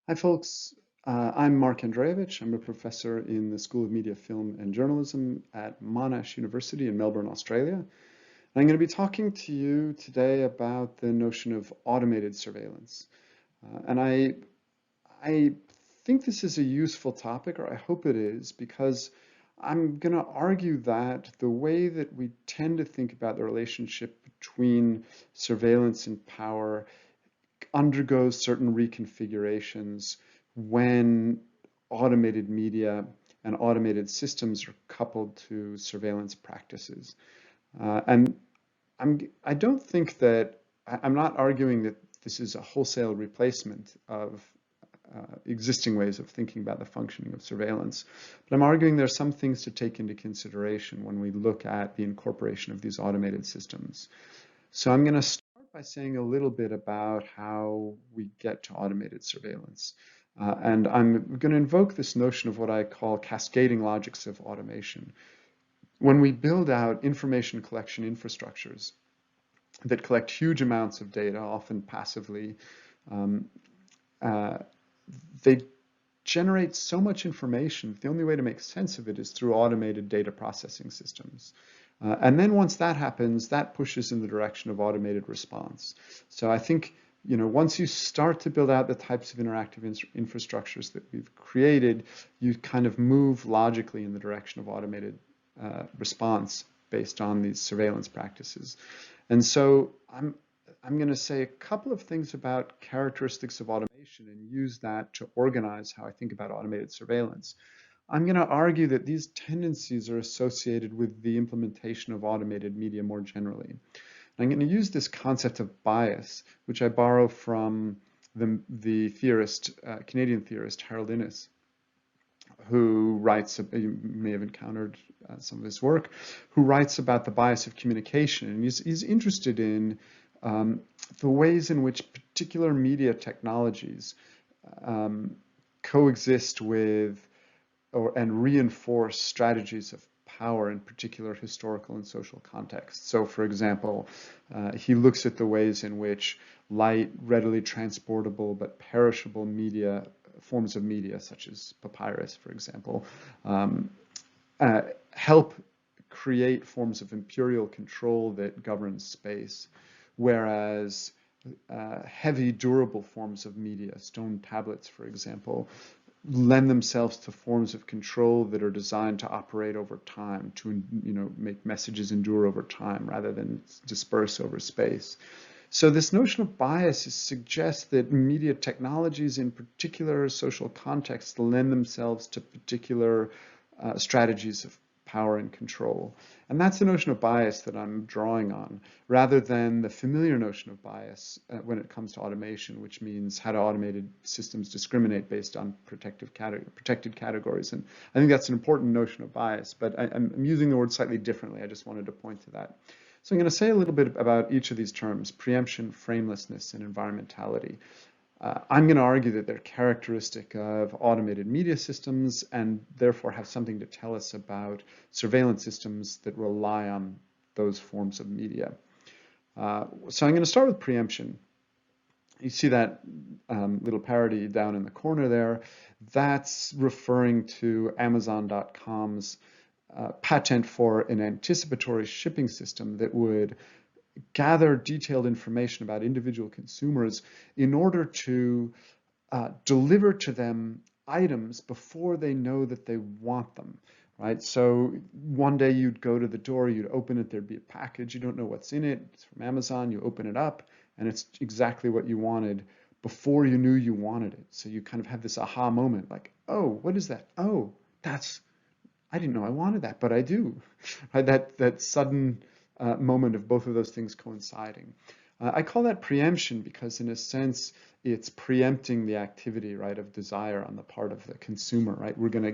Hi, folks. I'm Mark Andrejevic. I'm a professor in the School of Media, Film and Journalism at Monash University in Melbourne, Australia. And I'm going to be talking to you today about the notion of automated surveillance. And I think this is a useful topic, or I hope it is, because I'm going to argue that the way that we tend to think about the relationship between surveillance and power undergoes certain reconfigurations when automated media and automated systems are coupled to surveillance practices. And I don't think that, I'm not arguing that this is a wholesale replacement of existing ways of thinking about the functioning of surveillance, but I'm arguing there are some things to take into consideration when we look at the incorporation of these automated systems. So I'm going to start by saying a little bit about how we get to automated surveillance. And I'm going to invoke this notion of what I call cascading logics of automation. When we build out information collection infrastructures that collect huge amounts of data, often passively, um, uh, they generate so much information. The only way to make sense of it is through automated data processing systems. And then once that happens, that pushes in the direction of automated response. So I think, once you start to build out the types of interactive infrastructures that we've created, you kind of move logically in the direction of automated response based on these surveillance practices. And so I'm going to say a couple of things about characteristics of automation and use that to organize how I think about automated surveillance. I'm going to argue that these tendencies are associated with the implementation of automated media more generally. And I'm going to use this concept of bias, which I borrow from the theorist, Canadian theorist Harold Innis, who writes, you may have encountered some of his work, who writes about the bias of communication. And he's interested in the ways in which particular media technologies coexist with and reinforce strategies of power in particular historical and social contexts. So, for example, he looks at the ways in which light, readily transportable but perishable media, forms of media, such as papyrus, for example, help create forms of imperial control that govern space, whereas heavy, durable forms of media, stone tablets, for example, lend themselves to forms of control that are designed to operate over time, to make messages endure over time rather than disperse over space. So this notion of bias suggests that media technologies in particular social contexts lend themselves to particular strategies of power and control. And that's the notion of bias that I'm drawing on, rather than the familiar notion of bias when it comes to automation, which means how do automated systems discriminate based on protected categories. And I think that's an important notion of bias, but I'm using the word slightly differently. I just wanted to point to that. So I'm going to say a little bit about each of these terms: preemption, framelessness, and environmentality. I'm going to argue that they're characteristic of automated media systems and therefore have something to tell us about surveillance systems that rely on those forms of media. So I'm going to start with preemption. You see that little parody down in the corner there. That's referring to Amazon.com's patent for an anticipatory shipping system that would gather detailed information about individual consumers in order to deliver to them items before they know that they want them, right? So one day you'd go to the door, you'd open it, there'd be a package, you don't know what's in it, it's from Amazon, you open it up, and it's exactly what you wanted before you knew you wanted it. So you kind of have this aha moment, like, oh, what is that? Oh, I didn't know I wanted that, but I do. Right? That sudden moment of both of those things coinciding. I call that preemption because, in a sense, it's preempting the activity, right, of desire on the part of the consumer, right? We're gonna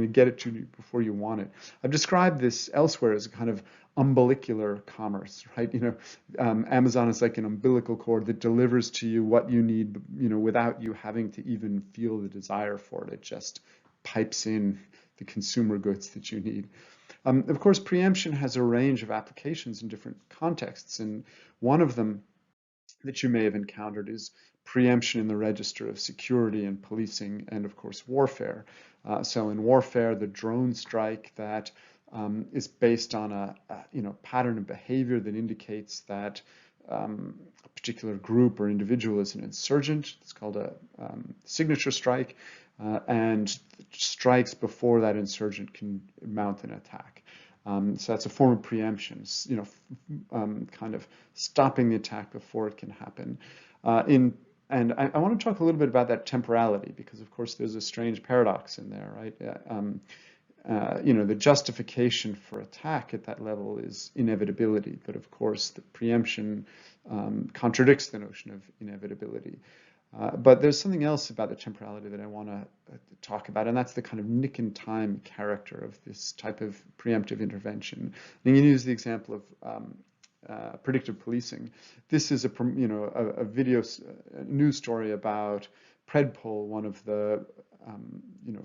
get it to you before you want it. I've described this elsewhere as a kind of umbilicular commerce, right? Amazon is like an umbilical cord that delivers to you what you need, without you having to even feel the desire for it. It just pipes in the consumer goods that you need. Of course, preemption has a range of applications in different contexts, and one of them that you may have encountered is preemption in the register of security and policing, and of course warfare. So in warfare, the drone strike that is based on a pattern of behavior that indicates that a particular group or individual is an insurgent. It's called a signature strike, and strikes before that insurgent can mount an attack. So that's a form of preemption, kind of stopping the attack before it can happen. And I want to talk a little bit about that temporality, because of course there's a strange paradox in there, right? The justification for attack at that level is inevitability, but of course the preemption contradicts the notion of inevitability. But there's something else about the temporality that I want to talk about, and that's the kind of nick-in-time character of this type of preemptive intervention. And you can use the example of predictive policing. This is a video news story about Predpol, one of the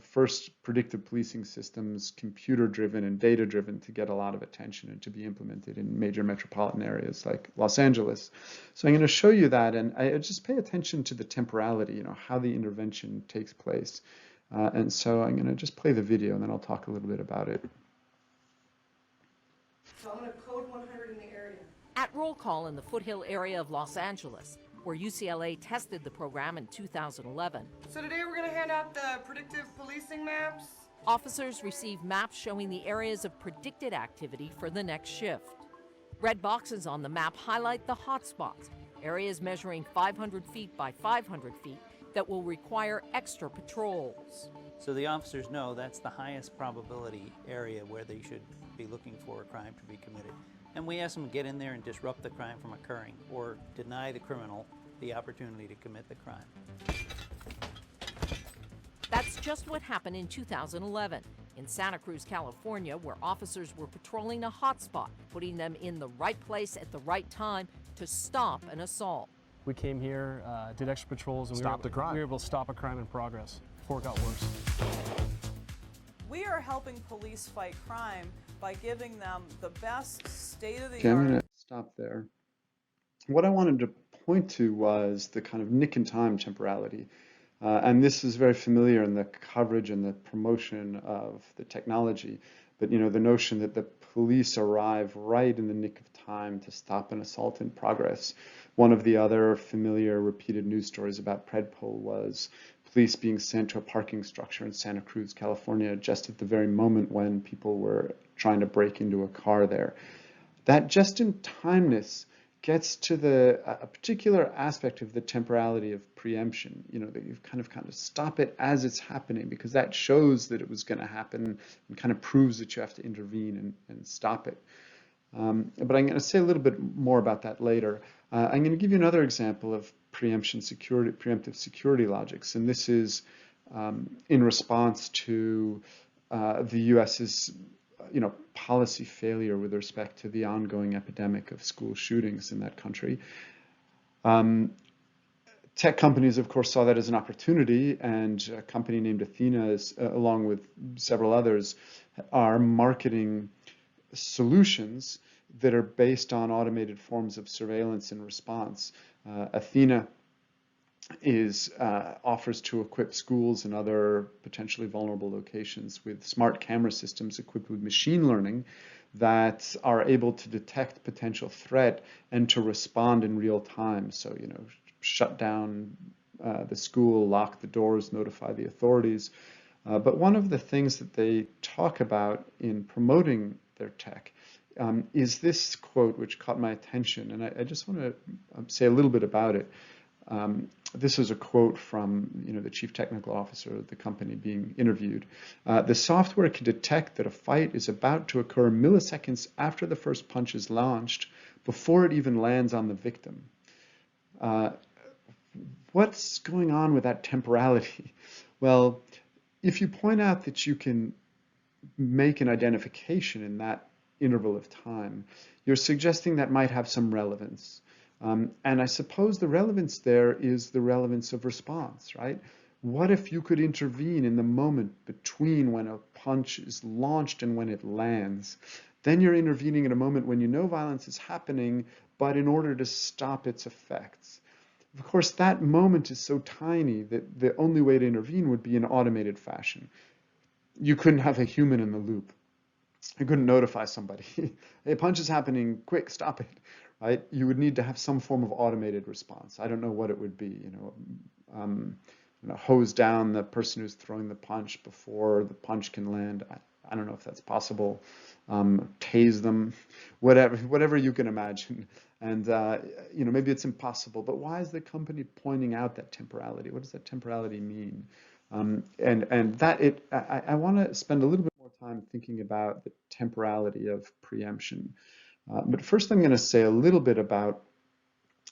first predictive policing systems, computer-driven and data-driven, to get a lot of attention and to be implemented in major metropolitan areas like Los Angeles. So I'm going to show you that, and I just pay attention to the temporality, how the intervention takes place. And so I'm going to just play the video, and then I'll talk a little bit about it. So I'm going to code 100 in the area. At roll call in the Foothill area of Los Angeles, where UCLA tested the program in 2011. So today we're going to hand out the predictive policing maps. Officers receive maps showing the areas of predicted activity for the next shift. Red boxes on the map highlight the hotspots, areas measuring 500 feet by 500 feet that will require extra patrols. So the officers know that's the highest probability area where they should be looking for a crime to be committed. And we ask them to get in there and disrupt the crime from occurring, or deny the criminal the opportunity to commit the crime. That's just what happened in 2011 in Santa Cruz, California, where officers were patrolling a hotspot, putting them in the right place at the right time to stop an assault. We came here, did extra patrols, and we were able to stop a crime in progress before it got worse. We are helping police fight crime by giving them the best state-of-the-art... Okay, I'm going to stop there. What I wanted to point to was the kind of nick-in-time temporality. And this is very familiar in the coverage and the promotion of the technology. But, the notion that the police arrive right in the nick of time to stop an assault in progress. One of the other familiar repeated news stories about Predpol was police being sent to a parking structure in Santa Cruz, California, just at the very moment when people were trying to break into a car there. That just-in-timeness gets to a particular aspect of the temporality of preemption, that you kind of stop it as it's happening, because that shows that it was going to happen and kind of proves that you have to intervene and stop it. But I'm going to say a little bit more about that later. I'm going to give you another example of preemptive security logics, and this is in response to the U.S.'s policy failure with respect to the ongoing epidemic of school shootings in that country. Tech companies, of course, saw that as an opportunity, and a company named Athena, along with several others, are marketing solutions that are based on automated forms of surveillance and response. Athena offers to equip schools and other potentially vulnerable locations with smart camera systems equipped with machine learning that are able to detect potential threat and to respond in real time. So, shut down the school, lock the doors, notify the authorities. But one of the things that they talk about in promoting their tech is this quote, which caught my attention, and I just want to say a little bit about it. This is a quote from the chief technical officer of the company being interviewed. The software can detect that a fight is about to occur milliseconds after the first punch is launched, before it even lands on the victim. What's going on with that temporality? Well, if you point out that you can make an identification in that interval of time, you're suggesting that might have some relevance. And I suppose the relevance there is the relevance of response, right? What if you could intervene in the moment between when a punch is launched and when it lands? Then you're intervening at a moment when you know violence is happening, but in order to stop its effects. Of course, that moment is so tiny that the only way to intervene would be in automated fashion. You couldn't have a human in the loop. You couldn't notify somebody, hey, a punch is happening, quick, stop it, right? You would need to have some form of automated response. I don't know what it would be, hose down the person who's throwing the punch before the punch can land. I don't know if that's possible. Tase them, whatever you can imagine. And maybe it's impossible. But why is the company pointing out that temporality? What does that temporality mean? I want to spend a little bit more time thinking about the temporality of preemption. But first, I'm going to say a little bit about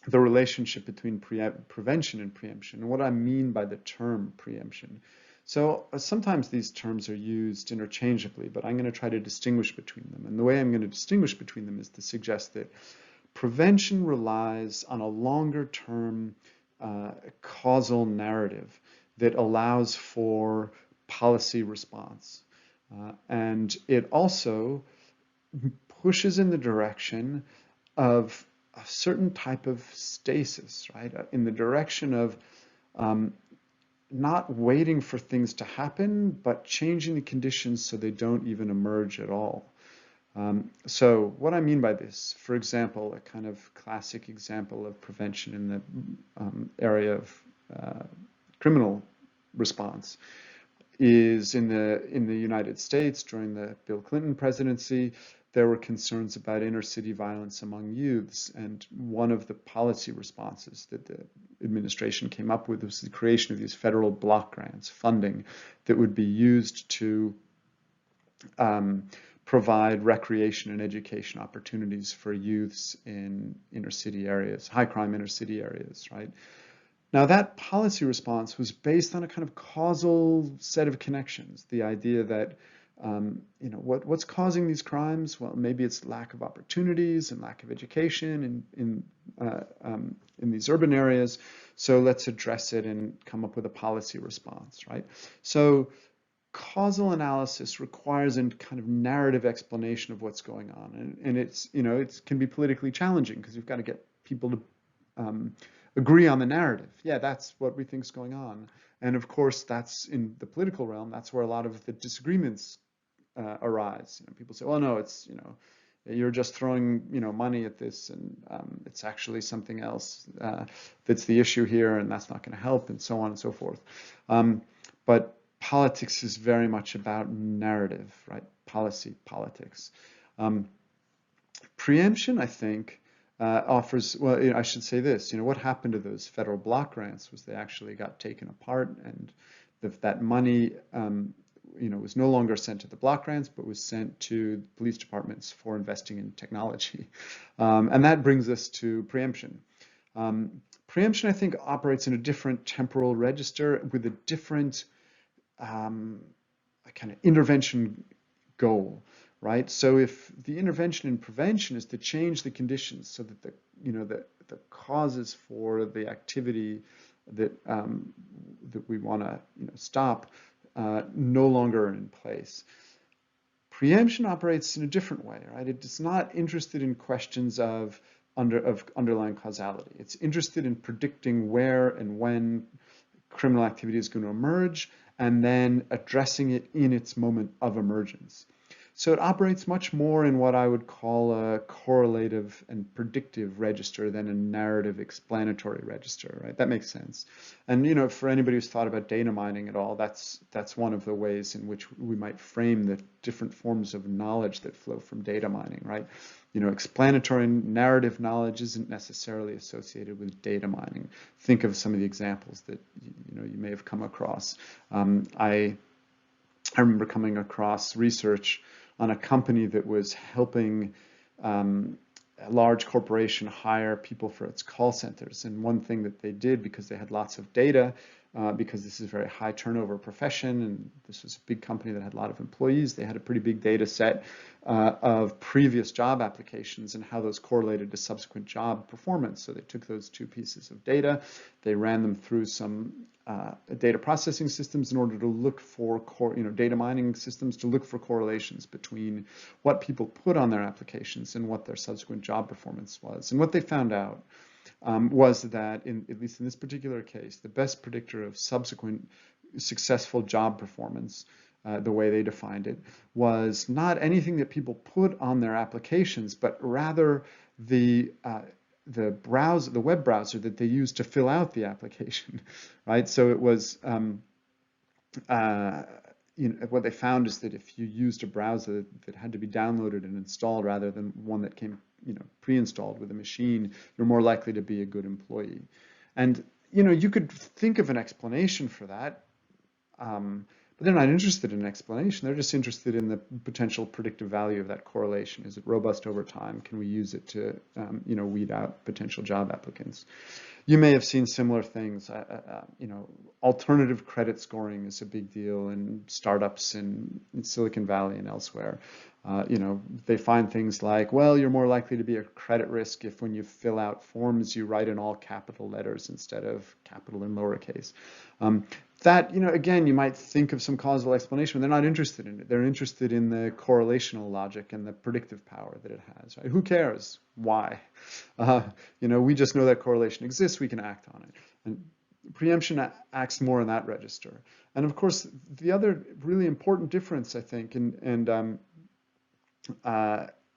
the relationship between prevention and preemption, and what I mean by the term preemption. So sometimes these terms are used interchangeably, but I'm going to try to distinguish between them. And the way I'm going to distinguish between them is to suggest that prevention relies on a longer-term causal narrative that allows for policy response. And it also pushes in the direction of a certain type of stasis, right? In the direction of not waiting for things to happen, but changing the conditions so they don't even emerge at all. So what I mean by this, for example, a kind of classic example of prevention in the area of criminal response is in the United States during the Bill Clinton presidency. There were concerns about inner city violence among youths, and one of the policy responses that the administration came up with was the creation of these federal block grants, funding that would be used to provide recreation and education opportunities for youths in inner city areas, high crime inner city areas, right? Now that policy response was based on a kind of causal set of connections, the idea that what's causing these crimes? Well, maybe it's lack of opportunities and lack of education in these urban areas. So let's address it and come up with a policy response, right? So causal analysis requires a kind of narrative explanation of what's going on, and it can be politically challenging because you've got to get people to agree on the narrative. Yeah, that's what we think is going on, and of course, that's in the political realm. That's where a lot of the disagreements arise. People say, "Well, no, it's you're just throwing money at this, and it's actually something else that's the issue here, and that's not going to help," and so on and so forth. But politics is very much about narrative, right? Policy, politics. Preemption, I think, offers, well, I should say this, what happened to those federal block grants was they actually got taken apart, and that money, was no longer sent to the block grants, but was sent to police departments for investing in technology. And that brings us to preemption. Preemption, I think, operates in a different temporal register with a different kind of intervention goal, right? So if the intervention in prevention is to change the conditions so that the causes for the activity that we want to stop no longer are in place. Preemption operates in a different way, right? It is not interested in questions of underlying causality. It's interested in predicting where and when criminal activity is going to emerge, and then addressing it in its moment of emergence. So it operates much more in what I would call a correlative and predictive register than a narrative explanatory register, right? That makes sense. And for anybody who's thought about data mining at all, that's one of the ways in which we might frame the different forms of knowledge that flow from data mining, right? Explanatory narrative knowledge isn't necessarily associated with data mining. Think of some of the examples that you may have come across. I remember coming across research on a company that was helping a large corporation hire people for its call centers. And one thing that they did, because they had lots of data, because this is a very high turnover profession, and this was a big company that had a lot of employees, they had a pretty big data set of previous job applications and how those correlated to subsequent job performance. So they took those two pieces of data, they ran them through some data processing systems in order to look for data mining systems to look for correlations between what people put on their applications and what their subsequent job performance was. And what they found out was that, at least in this particular case, the best predictor of subsequent successful job performance, the way they defined it, was not anything that people put on their applications, but rather the web browser that they used to fill out the application, right? So it was, what they found is that if you used a browser that had to be downloaded and installed rather than one that came, pre-installed with a machine, you're more likely to be a good employee. And, you could think of an explanation for that. But they're not interested in an explanation. They're just interested in the potential predictive value of that correlation. Is it robust over time? Can we use it to, weed out potential job applicants? You may have seen similar things. Alternative credit scoring is a big deal in startups in Silicon Valley and elsewhere. They find things like, well, you're more likely to be a credit risk if when you fill out forms, you write in all capital letters instead of capital in lowercase. That, again, you might think of some causal explanation, but they're not interested in it. They're interested in the correlational logic and the predictive power that it has. Right? Who cares why? We just know that correlation exists. We can act on it. And preemption acts more in that register. And of course, the other really important difference, I think,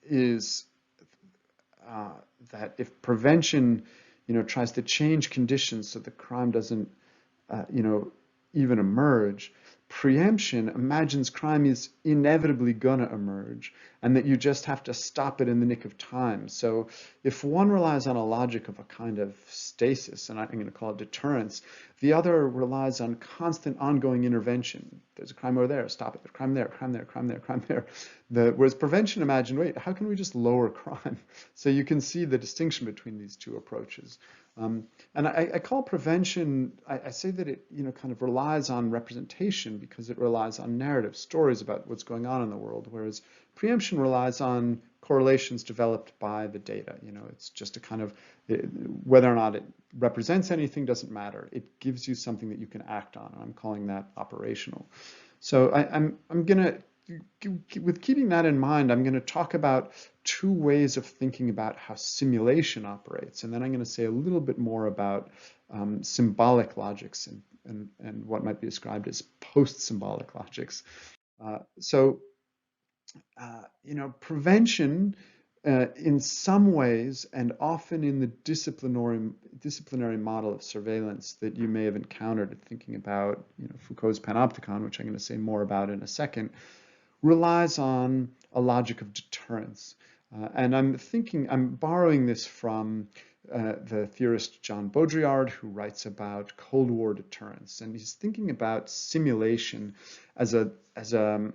is that if prevention, tries to change conditions so the crime doesn't, even emerge, preemption imagines crime is inevitably going to emerge and that you just have to stop it in the nick of time. So if one relies on a logic of a kind of stasis, and I'm going to call it deterrence, the other relies on constant ongoing intervention. There's a crime over there, stop it. There's a crime there, crime there, crime there, crime there. Whereas prevention imagine, wait, how can we just lower crime? So you can see the distinction between these two approaches. And I call prevention, I say that it, kind of relies on representation because it relies on narrative stories about what's going on in the world, whereas preemption relies on correlations developed by the data. It's just a kind of, whether or not it represents anything doesn't matter. It gives you something that you can act on, and I'm calling that operational. So I'm going to, with keeping that in mind, I'm going to talk about two ways of thinking about how simulation operates, and then I'm going to say a little bit more about symbolic logics and what might be described as post-symbolic logics. Prevention in some ways, and often in the disciplinary model of surveillance that you may have encountered thinking about Foucault's panopticon, which I'm going to say more about in a second, relies on a logic of deterrence. And I'm borrowing this from the theorist John Baudrillard, who writes about Cold War deterrence. And he's thinking about simulation as a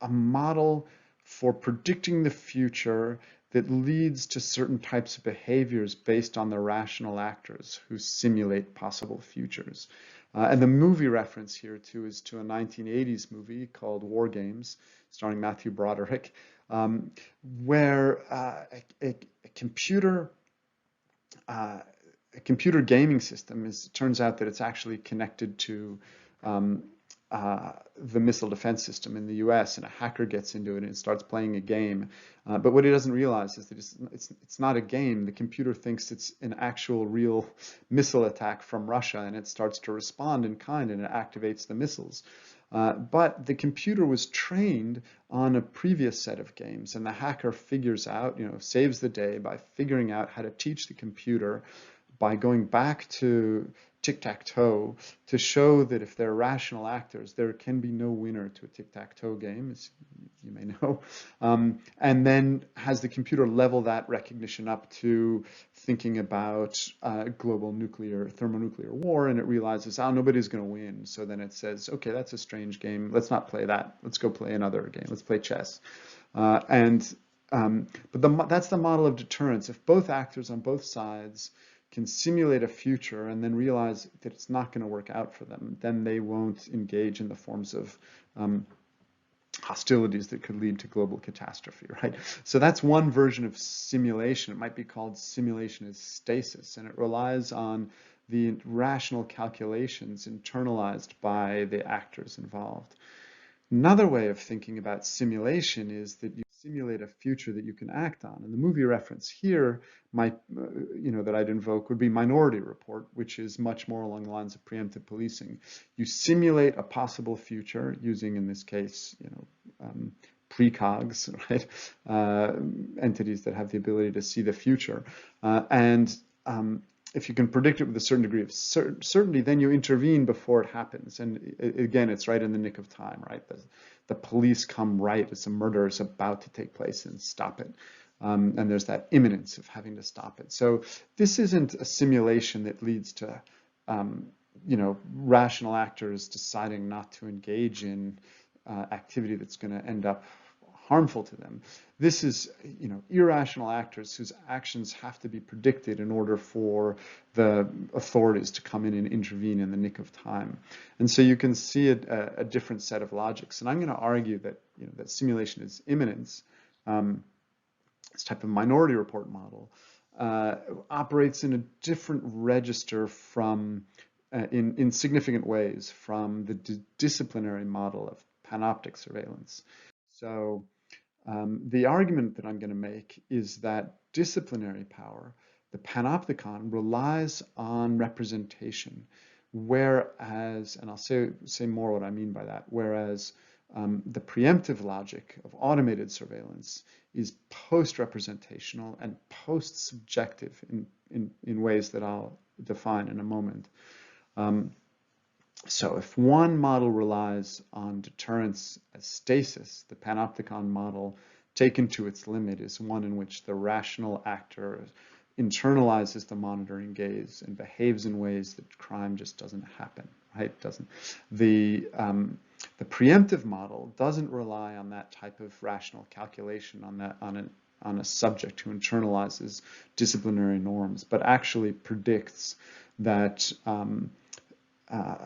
model for predicting the future that leads to certain types of behaviors based on the rational actors who simulate possible futures. And the movie reference here too is to a 1980s movie called War Games, starring Matthew Broderick, where a computer gaming system turns out that it's actually connected to the missile defense system in the US, and a hacker gets into it and starts playing a game. But what he doesn't realize is that it's not a game. The computer thinks it's an actual real missile attack from Russia, and it starts to respond in kind, and it activates the missiles. But the computer was trained on a previous set of games, and the hacker figures out, saves the day by figuring out how to teach the computer by going back to tic-tac-toe to show that if they're rational actors, there can be no winner to a tic-tac-toe game, as you may know, and then has the computer level that recognition up to thinking about global thermonuclear war, and it realizes, nobody's going to win. So then it says, okay, that's a strange game. Let's not play that. Let's go play another game. Let's play chess. But that's the model of deterrence. If both actors on both sides can simulate a future and then realize that it's not going to work out for them, then they won't engage in the forms of hostilities that could lead to global catastrophe, right? So that's one version of simulation. It might be called simulation as stasis, and it relies on the rational calculations internalized by the actors involved. Another way of thinking about simulation is that you simulate a future that you can act on. And the movie reference here might, that I'd invoke would be Minority Report, which is much more along the lines of preemptive policing. You simulate a possible future using, in this case, precogs, right? Entities that have the ability to see the future. If you can predict it with a certain degree of certainty, then you intervene before it happens. And again, it's right in the nick of time, right? The police come right as a murder is about to take place and stop it. And there's that imminence of having to stop it. So this isn't a simulation that leads to, rational actors deciding not to engage in activity that's going to end up harmful to them. This is, irrational actors whose actions have to be predicted in order for the authorities to come in and intervene in the nick of time. And so you can see a different set of logics. And I'm going to argue that, that simulation is imminence. This type of Minority Report model operates in a different register from, in significant ways, from the disciplinary model of panoptic surveillance. So the argument that I'm going to make is that disciplinary power, the panopticon, relies on representation, whereas, and I'll say more what I mean by that, whereas the preemptive logic of automated surveillance is post-representational and post-subjective in ways that I'll define in a moment. So if one model relies on deterrence as stasis, the panopticon model taken to its limit is one in which the rational actor internalizes the monitoring gaze and behaves in ways that crime just doesn't happen, right? The preemptive model doesn't rely on that type of rational calculation on a subject who internalizes disciplinary norms, but actually predicts that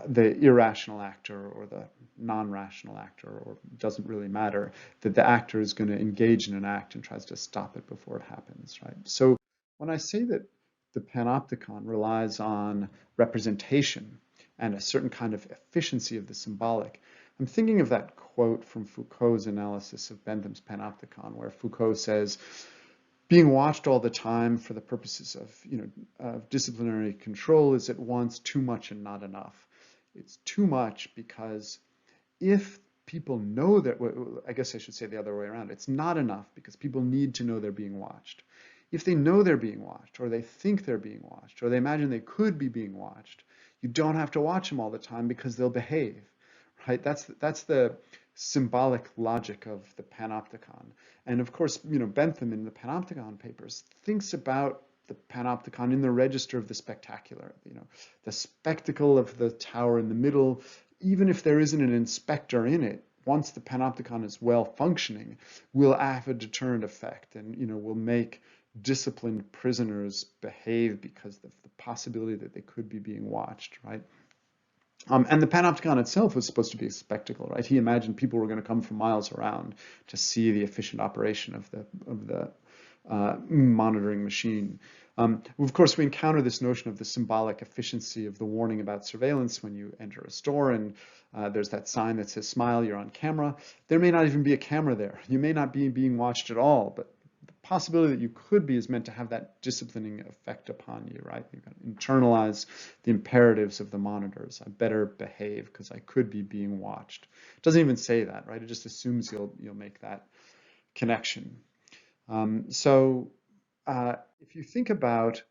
the irrational actor or the non-rational actor, or doesn't really matter, that the actor is going to engage in an act and tries to stop it before it happens, right? So when I say that the panopticon relies on representation and a certain kind of efficiency of the symbolic, I'm thinking of that quote from Foucault's analysis of Bentham's panopticon, where Foucault says, being watched all the time for the purposes of disciplinary control is at once too much and not enough. It's too much because if people know that, I guess I should say the other way around, it's not enough because people need to know they're being watched. If they know they're being watched, or they think they're being watched, or they imagine they could be being watched, you don't have to watch them all the time because they'll behave, right? That's the symbolic logic of the panopticon. And of course, Bentham in the panopticon papers thinks about the panopticon in the register of the spectacular, the spectacle of the tower in the middle, even if there isn't an inspector in it, once the panopticon is well functioning, will have a deterrent effect and, will make disciplined prisoners behave because of the possibility that they could be being watched, right? And the panopticon itself was supposed to be a spectacle, right? He imagined people were going to come from miles around to see the efficient operation of the monitoring machine. Of course, we encounter this notion of the symbolic efficiency of the warning about surveillance when you enter a store and there's that sign that says, smile, you're on camera. There may not even be a camera there. You may not be being watched at all, but the possibility that you could be is meant to have that disciplining effect upon you, right? You've got to internalize the imperatives of the monitors. I better behave because I could be being watched. It doesn't even say that, right? It just assumes you'll make that connection. If you think about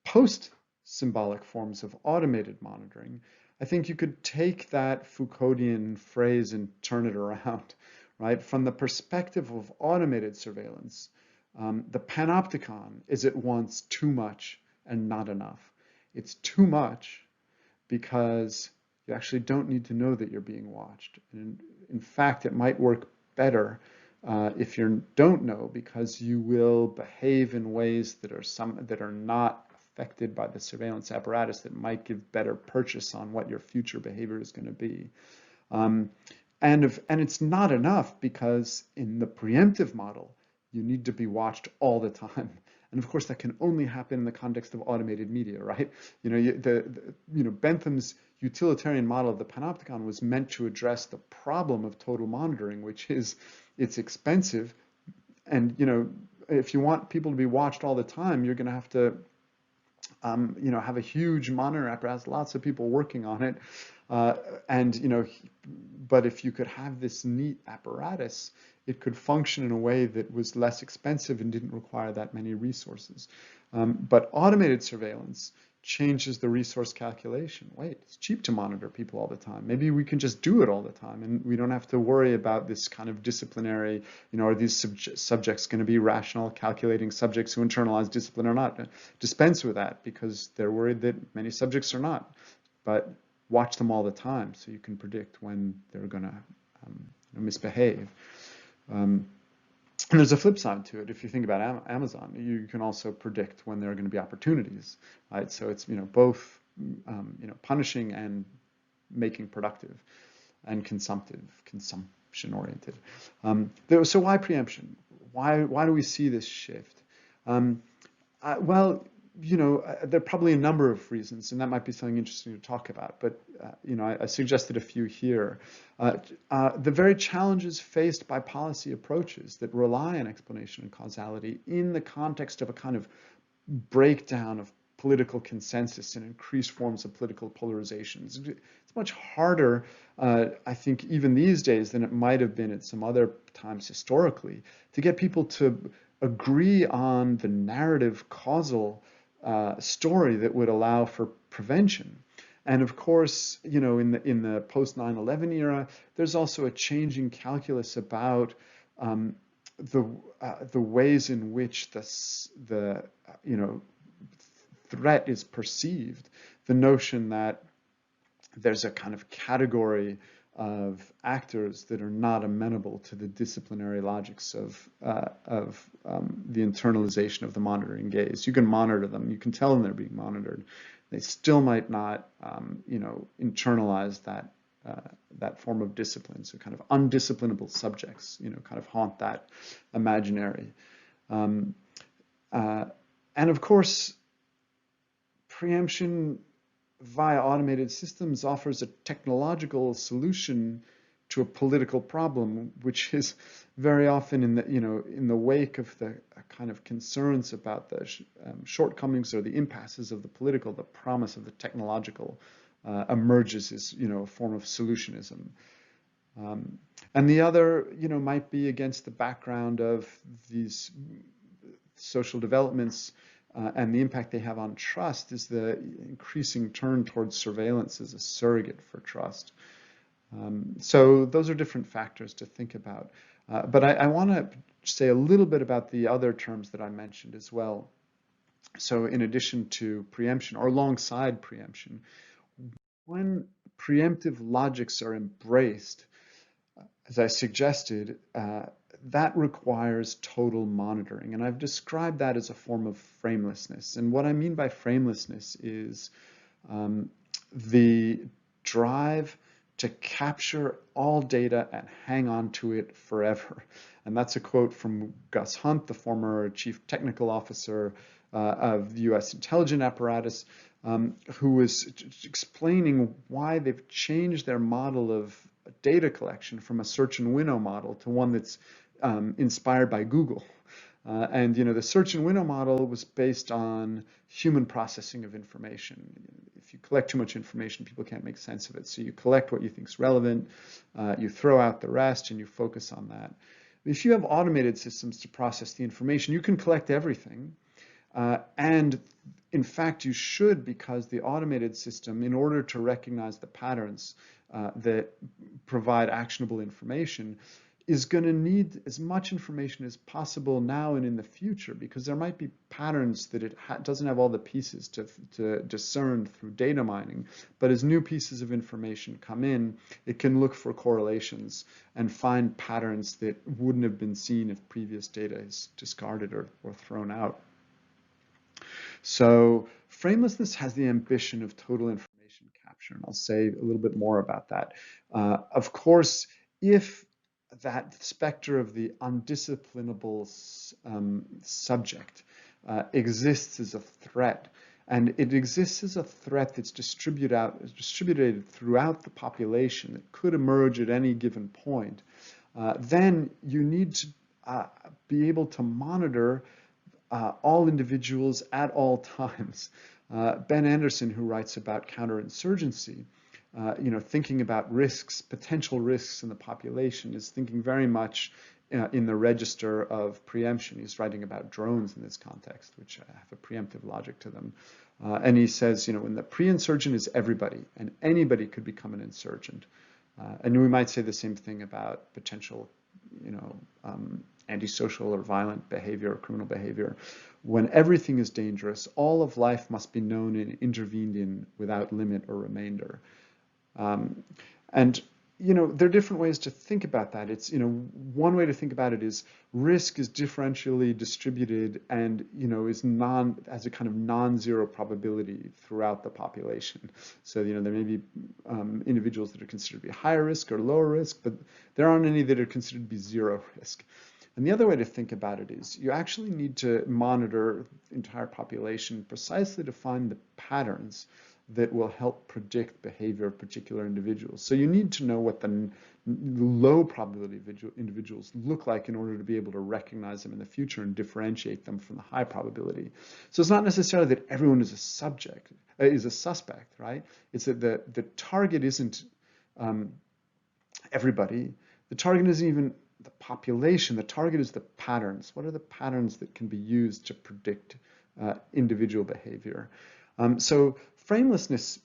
post-symbolic forms of automated monitoring, I think you could take that Foucauldian phrase and turn it around, right? From the perspective of automated surveillance, the panopticon is at once too much and not enough. It's too much because you actually don't need to know that you're being watched. And in fact, it might work better if you don't know, because you will behave in ways that are not affected by the surveillance apparatus that might give better purchase on what your future behavior is going to be. And it's not enough because in the preemptive model, you need to be watched all the time. And of course, that can only happen in the context of automated media, right? Bentham's utilitarian model of the panopticon was meant to address the problem of total monitoring, which is it's expensive. And, if you want people to be watched all the time, you're going to have to have a huge monitor apparatus, lots of people working on it. But if you could have this neat apparatus, it could function in a way that was less expensive and didn't require that many resources. But automated surveillance changes the resource calculation. Wait, it's cheap to monitor people all the time. Maybe we can just do it all the time, and we don't have to worry about this kind of disciplinary, are these subjects going to be rational, calculating subjects who internalize discipline or not? Dispense with that, because they're worried that many subjects are not. But watch them all the time so you can predict when they're going to misbehave. And there's a flip side to it. If you think about Amazon, you can also predict when there are going to be opportunities, right? So it's both punishing and making productive and consumption oriented. So why preemption? Why do we see this shift? Well, there are probably a number of reasons, and that might be something interesting to talk about, but I suggested a few here. The very challenges faced by policy approaches that rely on explanation and causality in the context of a kind of breakdown of political consensus and increased forms of political polarizations. It's much harder, I think, even these days than it might have been at some other times historically, to get people to agree on the narrative causal story that would allow for prevention. And of course, in the post 9/11 era, there's also a changing calculus about the ways in which the threat is perceived. The notion that there's a kind of category of actors that are not amenable to the disciplinary logics of the internalization of the monitoring gaze. You can monitor them, you can tell them they're being monitored. They still might not, internalize that form of discipline. So kind of undisciplinable subjects, kind of haunt that imaginary. And of course, preemption via automated systems offers a technological solution to a political problem, which is very often in the wake of the kind of concerns about the shortcomings or the impasses of the political, the promise of the technological emerges as a form of solutionism. And the other might be against the background of these social developments and the impact they have on trust is the increasing turn towards surveillance as a surrogate for trust. So those are different factors to think about. But I want to say a little bit about the other terms that I mentioned as well. So in addition to preemption, or alongside preemption, when preemptive logics are embraced, as I suggested, that requires total monitoring. And I've described that as a form of framelessness. And what I mean by framelessness is the drive to capture all data and hang on to it forever. And that's a quote from Gus Hunt, the former chief technical officer of the US intelligence apparatus, who was explaining why they've changed their model of data collection from a search and winnow model to one that's inspired by Google. And the search and winnow model was based on human processing of information. If you collect too much information, people can't make sense of it. So you collect what you think is relevant, you throw out the rest, and you focus on that. If you have automated systems to process the information, you can collect everything. And in fact, you should, because the automated system, in order to recognize the patterns that provide actionable information, is going to need as much information as possible now and in the future, because there might be patterns that it doesn't have all the pieces to discern through data mining. But as new pieces of information come in, it can look for correlations and find patterns that wouldn't have been seen if previous data is discarded or thrown out. So framelessness has the ambition of total information capture, and I'll say a little bit more about that. Of course, if that specter of the undisciplinable subject exists as a threat. And it exists as a threat that's distributed throughout the population that could emerge at any given point. Then you need to be able to monitor all individuals at all times. Ben Anderson, who writes about counterinsurgency, thinking about risks, potential risks in the population, is thinking very much in the register of preemption. He's writing about drones in this context, which have a preemptive logic to them. And he says, when the pre-insurgent is everybody, and anybody could become an insurgent. And we might say the same thing about potential, antisocial or violent behavior or criminal behavior. When everything is dangerous, all of life must be known and intervened in without limit or remainder. There are different ways to think about that. It's, one way to think about it is risk is differentially distributed and, has a kind of non-zero probability throughout the population. So, there may be individuals that are considered to be higher risk or lower risk, but there aren't any that are considered to be zero risk. And the other way to think about it is you actually need to monitor the entire population precisely to find the patterns that will help predict behavior of particular individuals. So you need to know what the low probability individuals look like in order to be able to recognize them in the future and differentiate them from the high probability. So it's not necessarily that everyone is a suspect, right? It's that the target isn't everybody. The target isn't even the population. The target is the patterns. What are the patterns that can be used to predict individual behavior? So framelessness,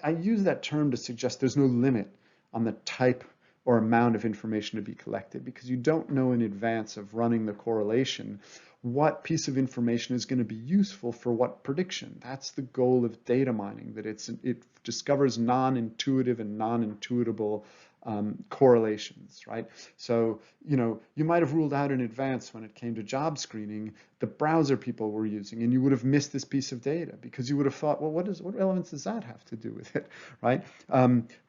I use that term to suggest there's no limit on the type or amount of information to be collected, because you don't know in advance of running the correlation what piece of information is going to be useful for what prediction. That's the goal of data mining, that it discovers non-intuitive and non-intuitable correlations, right? So, you might have ruled out in advance when it came to job screening the browser people were using, and you would have missed this piece of data because you would have thought, well, what relevance does that have to do with it, right?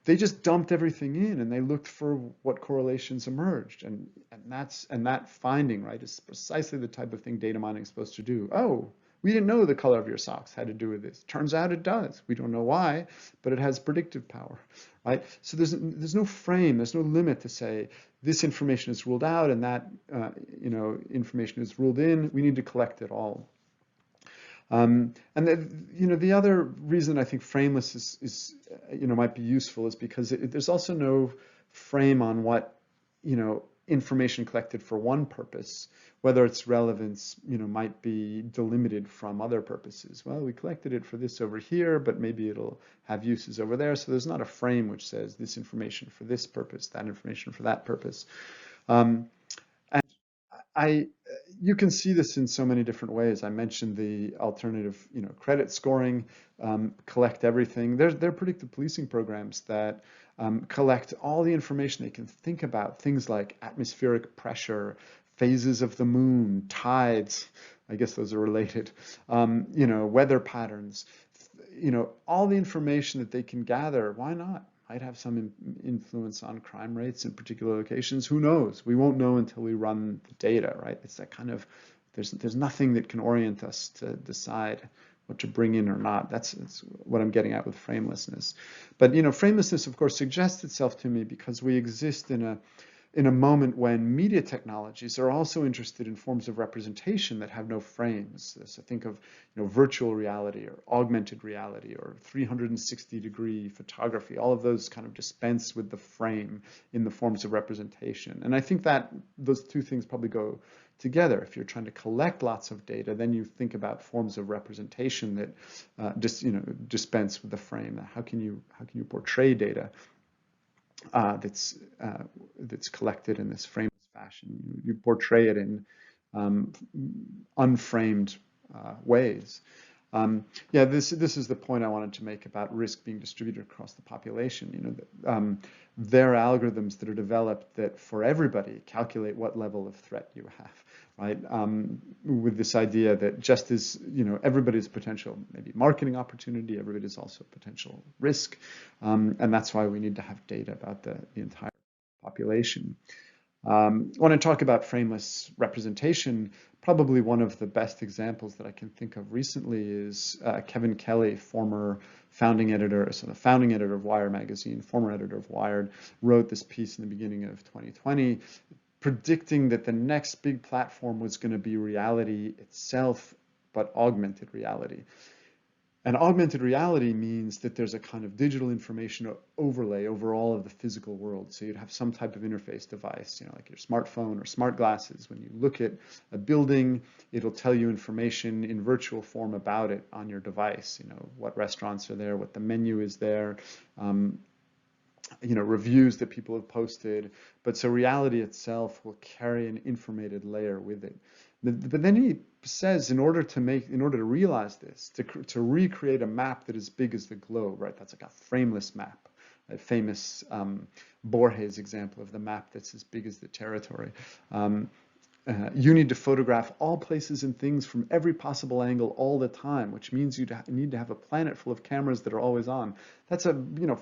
They just dumped everything in and they looked for what correlations emerged, and that finding, right, is precisely the type of thing data mining is supposed to do. Oh, we didn't know the color of your socks had to do with this. Turns out it does. We don't know why, but it has predictive power, right? So there's no frame, there's no limit to say this information is ruled out and that information is ruled in. We need to collect it all. And the other reason I think frameless is might be useful is because there's also no frame on what information collected for one purpose, whether its relevance, might be delimited from other purposes. Well, we collected it for this over here, but maybe it'll have uses over there. So there's not a frame which says this information for this purpose, that information for that purpose. And you can see this in so many different ways. I mentioned the alternative, credit scoring, collect everything. There are predictive policing programs that collect all the information they can think about, things like atmospheric pressure, phases of the moon, tides, I guess those are related, weather patterns, all the information that they can gather. Why not? Might have some influence on crime rates in particular locations. Who knows? We won't know until we run the data, right? It's that kind of, there's nothing that can orient us to decide what to bring in or not. That's what I'm getting at with framelessness. But framelessness, of course, suggests itself to me because we exist in a moment when media technologies are also interested in forms of representation that have no frames. So think of virtual reality or augmented reality or 360-degree photography. All of those kind of dispense with the frame in the forms of representation. And I think that those two things probably go together. If you're trying to collect lots of data, then you think about forms of representation that dispense with the frame. How can you portray data that's collected in this frameless fashion? You portray it in unframed ways. This is the point I wanted to make about risk being distributed across the population. There are algorithms that are developed that for everybody calculate what level of threat you have, right? With this idea that just as everybody's potential maybe marketing opportunity, everybody's also potential risk, and that's why we need to have data about the entire population. I want to talk about frameless representation, probably one of the best examples that I can think of recently is Kevin Kelly, former founding editor, so the founding editor of Wire magazine, former editor of Wired, wrote this piece in the beginning of 2020, predicting that the next big platform was going to be reality itself, but augmented reality. And augmented reality means that there's a kind of digital information overlay over all of the physical world. So you'd have some type of interface device, like your smartphone or smart glasses. When you look at a building, it'll tell you information in virtual form about it on your device. What restaurants are there, what the menu is there, reviews that people have posted. But so reality itself will carry an informated layer with it. But then he says, in order to realize this, to recreate a map that is big as the globe, right? That's like a frameless map, a famous Borges example of the map that's as big as the territory. You need to photograph all places and things from every possible angle all the time, which means you need to have a planet full of cameras that are always on. That's a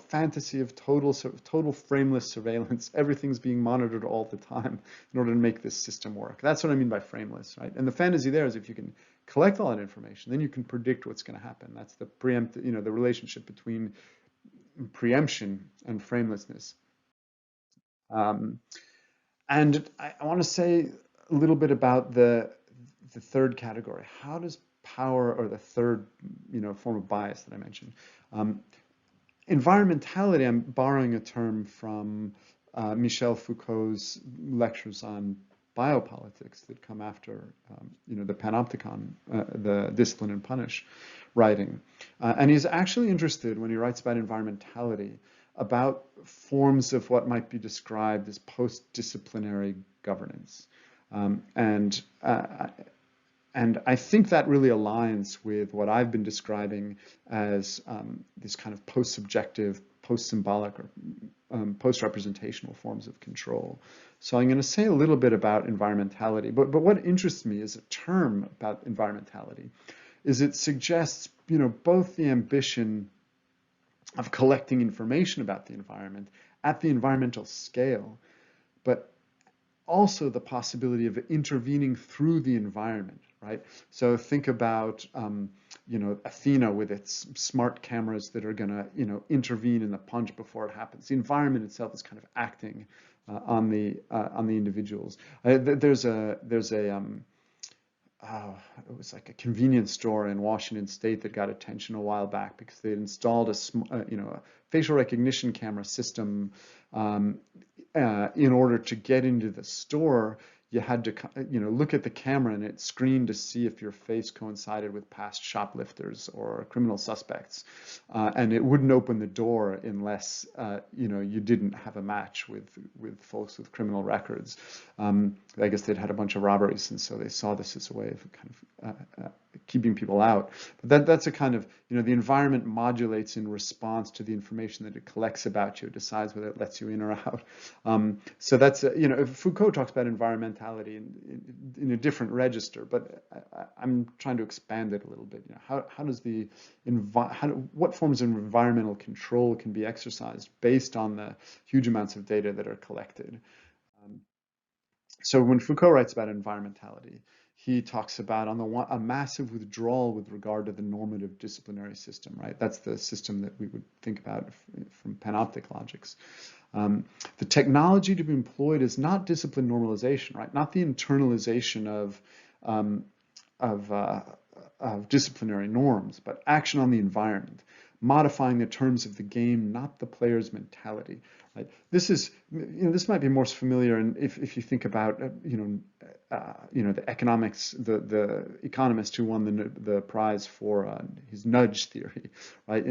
fantasy of total frameless surveillance. Everything's being monitored all the time in order to make this system work. That's what I mean by frameless, right? And the fantasy there is if you can collect all that information, then you can predict what's going to happen. That's the the relationship between preemption and framelessness. And I want to say a little bit about the third category. How does power, or the third form of bias that I mentioned, environmentality, I'm borrowing a term from Michel Foucault's lectures on biopolitics that come after the Panopticon, the Discipline and Punish writing. And he's actually interested, when he writes about environmentality, about forms of what might be described as post-disciplinary governance. And I think that really aligns with what I've been describing as this kind of post-subjective, post-symbolic, or post-representational forms of control. So I'm going to say a little bit about environmentality, but what interests me as a term about environmentality is it suggests, both the ambition of collecting information about the environment at the environmental scale, but also the possibility of intervening through the environment, right? So think about, Athena with its smart cameras that are going to, intervene in the punch before it happens. The environment itself is kind of acting on the individuals. It was like a convenience store in Washington State that got attention a while back because they had installed a facial recognition camera system. In order to get into the store, you had to, look at the camera and it screened to see if your face coincided with past shoplifters or criminal suspects. And it wouldn't open the door unless, you didn't have a match with folks with criminal records. I guess they'd had a bunch of robberies, and so they saw this as a way of kind of keeping people out. But that's a kind of, the environment modulates in response to the information that it collects about you. It decides whether it lets you in or out. So that's, Foucault talks about environmentality in a different register, but I'm trying to expand it a little bit. How does what forms of environmental control can be exercised based on the huge amounts of data that are collected? So when Foucault writes about environmentality, he talks about a massive withdrawal with regard to the normative disciplinary system, right? That's the system that we would think about from panoptic logics. The technology to be employed is not discipline normalization, right? Not the internalization of disciplinary norms, but action on the environment, modifying the terms of the game, not the player's mentality. Right? This might be more familiar, and if you think about the economics, the economist who won the prize for his nudge theory, right?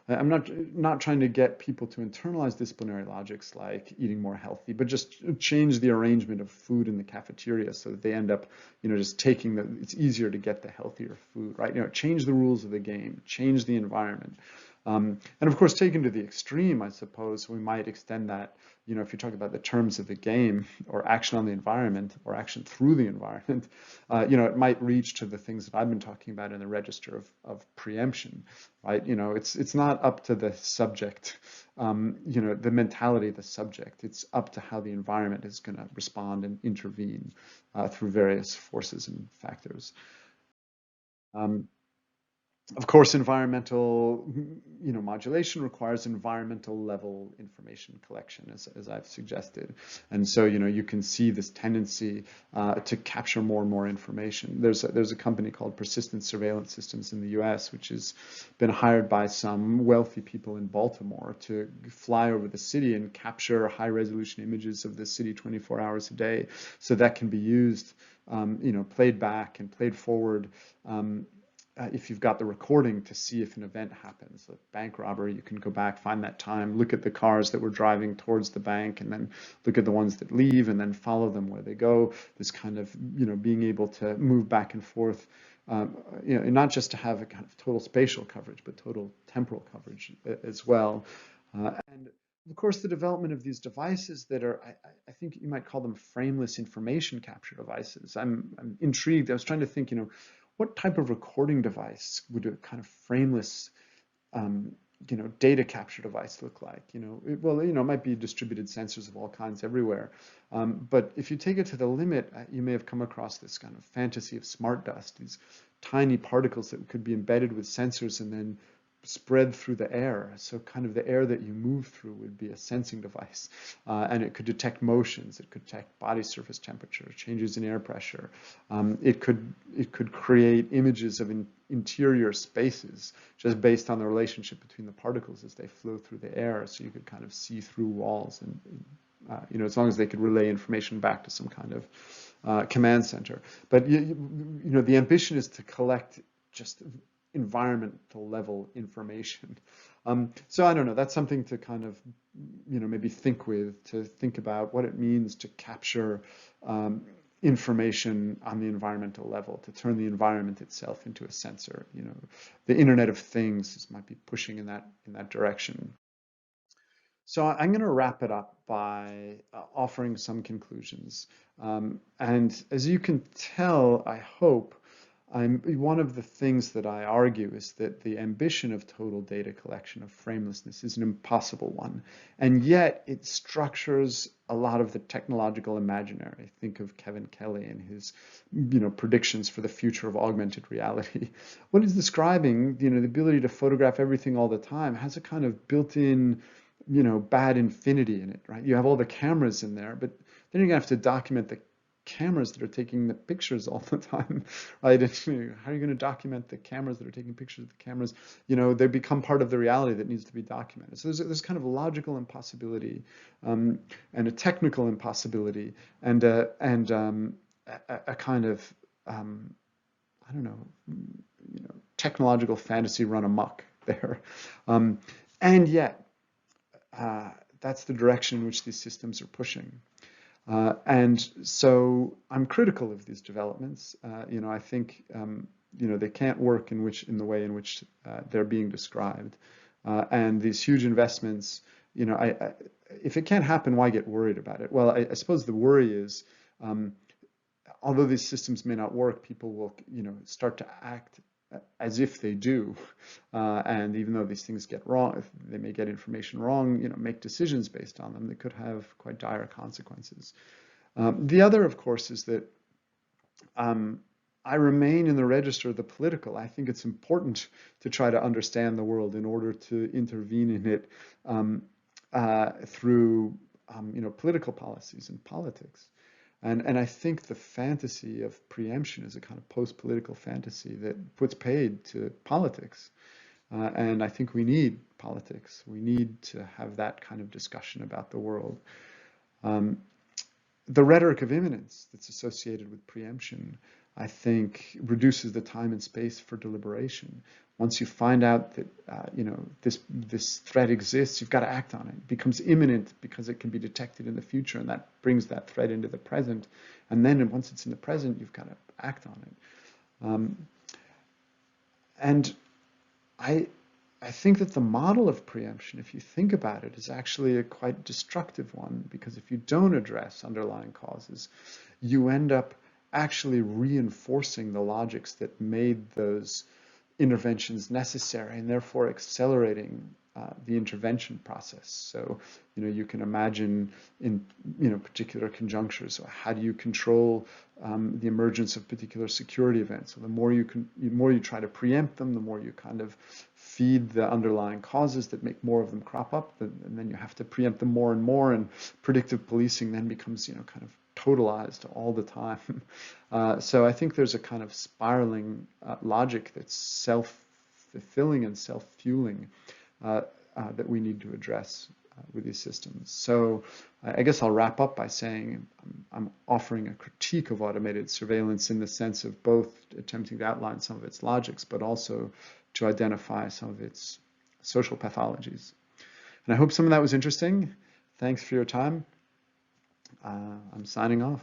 I'm not trying to get people to internalize disciplinary logics like eating more healthy, but just change the arrangement of food in the cafeteria so that they end up, just taking it's easier to get the healthier food, right? Change the rules of the game, change the environment. And of course, taken to the extreme, I suppose we might extend that, if you talk about the terms of the game or action on the environment or action through the environment, it might reach to the things that I've been talking about in the register of preemption, right? It's not up to the subject, the mentality of the subject. It's up to how the environment is going to respond and intervene through various forces and factors. Of course, environmental, modulation requires environmental level information collection, as I've suggested. And so, you can see this tendency to capture more and more information. There's a company called Persistent Surveillance Systems in the US, which has been hired by some wealthy people in Baltimore to fly over the city and capture high resolution images of the city 24 hours a day. So that can be used, played back and played forward, if you've got the recording, to see if an event happens, a bank robbery, you can go back, find that time, look at the cars that were driving towards the bank, and then look at the ones that leave, and then follow them where they go. This kind of, being able to move back and forth, not just to have a kind of total spatial coverage, but total temporal coverage as well. And of course, the development of these devices that are, I think you might call them frameless information capture devices. I'm intrigued. I was trying to think, what type of recording device would a kind of frameless, data capture device look like? It might be distributed sensors of all kinds everywhere. But if you take it to the limit, you may have come across this kind of fantasy of smart dust, these tiny particles that could be embedded with sensors and then spread through the air. So kind of the air that you move through would be a sensing device. And it could detect motions, it could detect body surface temperature, changes in air pressure. It could create images of interior spaces just based on the relationship between the particles as they flow through the air. So you could kind of see through walls and, as long as they could relay information back to some kind of command center. But, the ambition is to collect just environmental level information. So I don't know, that's something to kind of, maybe think about what it means to capture information on the environmental level, to turn the environment itself into a sensor. The Internet of Things might be pushing in that direction. So I'm going to wrap it up by offering some conclusions. And as you can tell, I hope, one of the things that I argue is that the ambition of total data collection, of framelessness, is an impossible one. And yet it structures a lot of the technological imaginary. Think of Kevin Kelly and his, predictions for the future of augmented reality. What he's describing, the ability to photograph everything all the time, has a kind of built-in, bad infinity in it, right? You have all the cameras in there, but then you're gonna have to document the cameras that are taking the pictures all the time, right? And how are you going to document the cameras that are taking pictures of the cameras? They become part of the reality that needs to be documented. So there's kind of a logical impossibility, and a technical impossibility, and a kind of I don't know, technological fantasy run amok there, and yet that's the direction in which these systems are pushing. And so I'm critical of these developments. I think they can't work in the way in which they're being described. And these huge investments, if it can't happen, why get worried about it? Well, I suppose the worry is, although these systems may not work, people will, start to act as if they do. And even though these things get wrong, if they may get information wrong, make decisions based on them that could have quite dire consequences. The other, of course, is that I remain in the register of the political. I think it's important to try to understand the world in order to intervene in it through, political policies and politics. And I think the fantasy of preemption is a kind of post-political fantasy that puts paid to politics. And I think we need politics. We need to have that kind of discussion about the world. The rhetoric of imminence that's associated with preemption, I think, reduces the time and space for deliberation. Once you find out that this threat exists, you've got to act on it. It becomes imminent because it can be detected in the future, and that brings that threat into the present. And then once it's in the present, you've got to act on it. And I think that the model of preemption, if you think about it, is actually a quite destructive one, because if you don't address underlying causes, you end up actually reinforcing the logics that made those interventions necessary, and therefore accelerating the intervention process. So, you can imagine in, particular conjunctures, how do you control the emergence of particular security events? So the more you try to preempt them, the more you kind of feed the underlying causes that make more of them crop up, and then you have to preempt them more and more, and predictive policing then becomes, kind of totalized all the time. So I think there's a kind of spiraling logic that's self-fulfilling and self-fueling that we need to address with these systems. So I guess I'll wrap up by saying I'm offering a critique of automated surveillance in the sense of both attempting to outline some of its logics, but also to identify some of its social pathologies. And I hope some of that was interesting. Thanks for your time. I'm signing off.